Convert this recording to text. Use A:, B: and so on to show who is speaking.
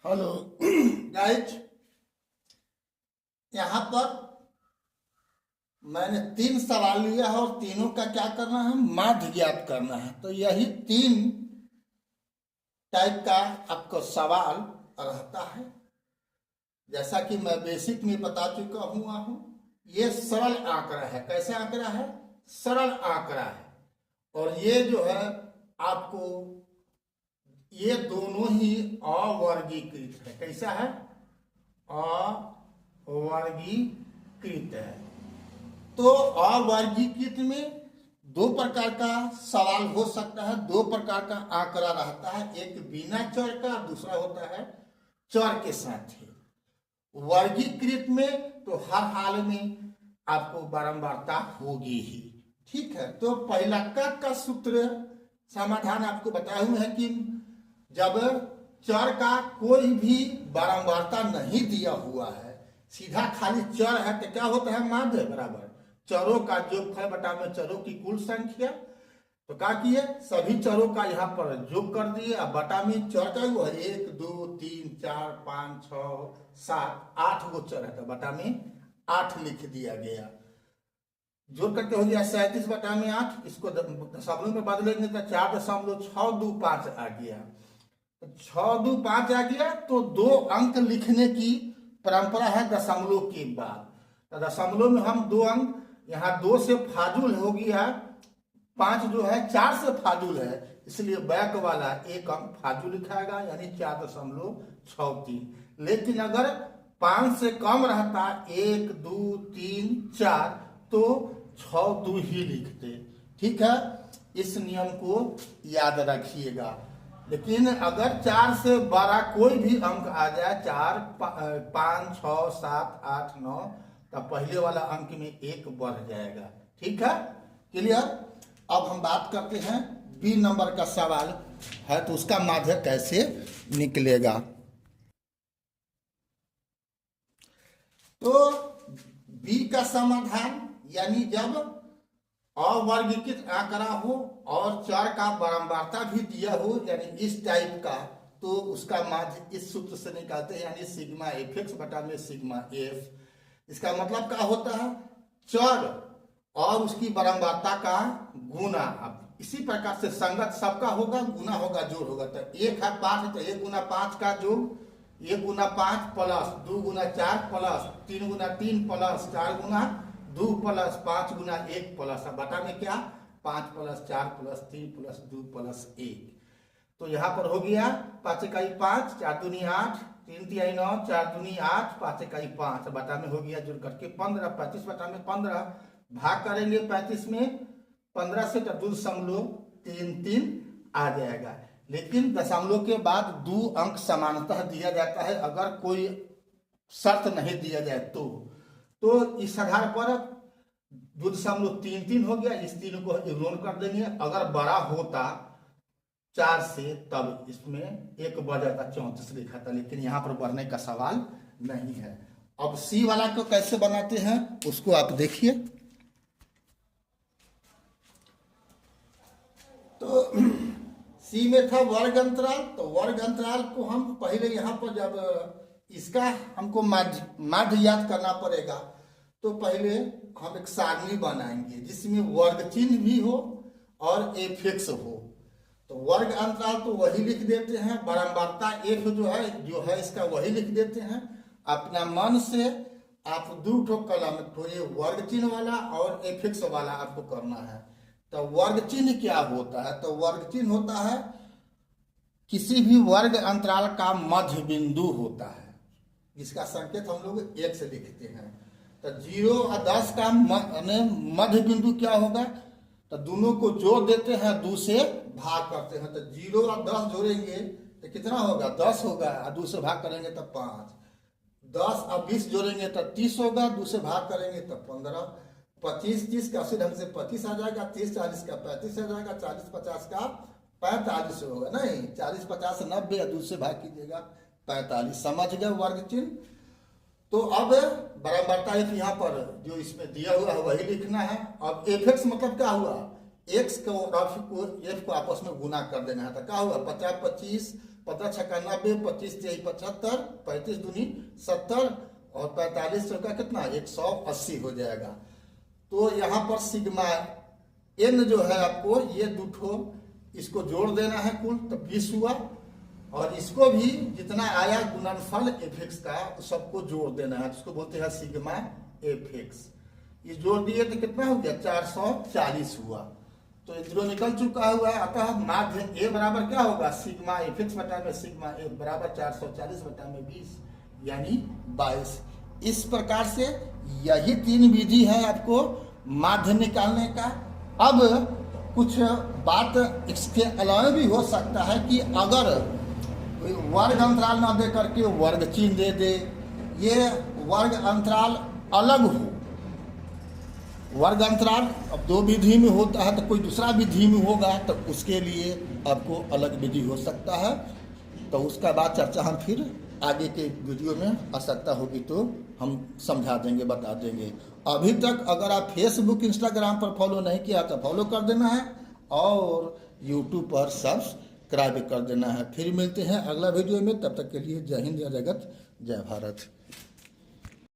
A: Hello guys, यहाँ पर मैंने 3 सवाल लिया है और तीनों का क्या करना है, माध्य ज्ञात करना है। तो यही 3 टाइप का आपको सवाल रहता है। जैसा कि मैं बेसिक में बता चुका हूँ, ये सरल आंकड़ा है। कैसे आंकड़ा है? सरल आंकड़ा है। और ये जो है आपको, ये दोनों ही अवर्गीकृत है। कैसा है? अवर्गीकृत है। तो अवर्गीकृत में 2 प्रकार का सवाल हो सकता है, 2 प्रकार का आंकड़ा रहता है। एक बिना चर का, दूसरा होता है चर के साथ ही। वर्गीकृत में तो हर हाल में आपको बारंबारता होगी ही। ठीक है, तो पहला का सूत्र समाधान आपको बताए हुए हैं कि जब चर का कोई भी बारंबारता नहीं दिया हुआ है, सीधा खाली चर है, तो क्या होता है? माध्य बराबर चरों का जोगफल बटा में चरों की कुल संख्या। तो क्या किए, सभी चरों का यहाँ पर जोग कर दिए। अब बटा में चर का वो है 1 2 3 4 5 6 7 8 गो चर है, तो बटा में 8 लिख दिया गया। जोड़ करके हो गया 37 बटा में 8। इसको दशमलव में बदलेंगे तो 4.625 आ गया। 625 आ गया तो 2 अंक लिखने की परंपरा है दशमलव के बाद। तो दशमलव में हम 2 अंक, यहाँ 2 से फाजुल हो गया, 5 जो है 4 से फाजुल है, इसलिए बैक वाला 1 अंक फाजुल लिखाएगा, यानी 4.63। लेकिन अगर 5 से कम रहता 1 2 3 4 तो 6 2 ही लिखते। ठीक है, इस नियम को याद रखिएगा। लेकिन अगर 4 से बड़ा कोई भी अंक आ जाए, 4 5 6 7 8 9, तब पहले वाला अंक में 1 बढ़ जाएगा। ठीक है, क्लियर? अब हम बात करते हैं बी नंबर का सवाल है, तो उसका माध्य कैसे निकलेगा। तो बी का समाधान, यानी जब अवर्गीकृत आंकड़ा हो और चर का बारंबारता भी दिया हो, यानी इस टाइप का, तो उसका माध्य इस सूत्र से निकालते हैं, यानी सिग्मा fx बटा में सिग्मा f। इसका मतलब क्या होता है? चर और उसकी बारंबारता का गुना। अब इसी प्रकार से संगत सबका होगा, गुना होगा, जोड़ होगा। तो 1 है 5, तो 1 गुना 5 का जोड़, 1 गुना 5 प्लस 2 गुना 4 प्लस 3 गुना 3 प्लस 4 गुना 2 प्लस 5 गुना 1 प्लस, बटा में क्या? 5 प्लस 4 प्लस 3 प्लस 2 प्लस 1। तो यहाँ पर हो गया 5 इकाई 5, 4 दूनी 8, 3 तिहाई 9, 4 दूनी 8, 5 इकाई 5, बटा में हो गया जुड़ करके 15। 35 बटा में 15, भाग करेंगे 35 में 15 से, तो 2.33 आ जाएगा। लेकिन दशमलव के बाद 2 अंक समानतः दिया जाता है, अगर कोई शर्त नहीं दिया जाए तो इस आधार पर 2.33 हो गया। इस 3 को इग्नोर कर देंगे। अगर बड़ा होता 4 से, तब इसमें 1 बढ़ जाता, 34 लिखा था, लेकिन यहाँ पर बढ़ने का सवाल नहीं है। अब सी वाला को कैसे बनाते हैं उसको आप देखिए। तो सी में था वर्ग अंतराल। तो वर्ग अंतराल को हम पहले यहाँ पर, जब इसका हमको माध्य याद करना पड़ेगा, तो पहले हम एक सारणी बनाएंगे जिसमें वर्ग चिन्ह भी हो और एफएक्स हो। तो वर्ग अंतराल तो वही लिख देते हैं, बारंबारता एफ जो है इसका वही लिख देते हैं। अपना मन से आप 2 कलम, तो ये वर्ग चिन्ह वाला और एफएक्स वाला आपको करना है। तो वर्ग चिन्ह क्या होता है? तो वर्ग चिन्ह होता है किसी भी वर्ग अंतराल का मध्य बिंदु होता है, जिसका संकेत हम लोग 1 से लिखते हैं। तो 0 और 10 का मध्य बिंदु क्या होगा? तो दोनों को जोड़ देते हैं, 2 से भाग करते हैं। तो 0 और 10 जोड़ेंगे तो कितना होगा? 10 होगा, और 2 से भाग करेंगे तो 5। 10 और 20 जोड़ेंगे तो 30 होगा, 2 से भाग करेंगे तो 15। 25 30 का उसी ढंग से 25 आ जाएगा, 30 40 का 35 आ जाएगा, 40 50 का 45 होगा। नहीं, 40 50 90, 2 से भाग कीजिएगा 45। समझ गए वर्ग चिन्ह? तो अब बारंबारता एफ यहाँ पर जो इसमें दिया हुआ है वही लिखना है। अब एफएक्स मतलब क्या हुआ? एक्स को एफ को आपस में गुना कर देना है। तो क्या हुआ? 50 25 15 छक्का 90, 25 तिहाई 75, 35 दूनी 70 और 45 चौका कितना 180 हो जाएगा। तो यहाँ पर सिग्मा एन जो है आपको ये दूठो इसको जोड़ देना है कुल, तो 20 हुआ, और इसको भी जितना आया गुणनफल एफ एक्स का सबको जोड़ देना है, उसको बोलते हैं सिग्मा एफ एक्स। ये जोड़ दिए तो कितना हो गया 440 हुआ। तो जीरो निकल चुका हुआ है, अतः माध्य ए बराबर क्या होगा सिग्मा एफ एक्स बटा में सिग्मा एफ बराबर 440 बटा में 20 यानी 22। इस प्रकार से यही 3 विधि है आपको माध्य निकालने का। अब कुछ बात इसके अलावा भी हो सकता है कि अगर वर्ग अंतराल ना दे करके वर्ग चिन्ह दे दे, ये वर्ग अंतराल अलग हो, वर्ग अंतराल अब 2 विधि में होता है तो कोई दूसरा विधि में होगा तो उसके लिए आपको अलग विधि हो सकता है। तो उसका बाद चर्चा हम फिर आगे के वीडियो में आवश्यकता होगी तो हम समझा देंगे, बता देंगे। अभी तक अगर आप फेसबुक इंस्टाग्राम पर फॉलो नहीं किया तो फॉलो कर देना है और यूट्यूब पर सब्सक्राइब कर देना है। फिर मिलते हैं अगला वीडियो में, तब तक के लिए जय हिंद, जय जगत, जय भारत।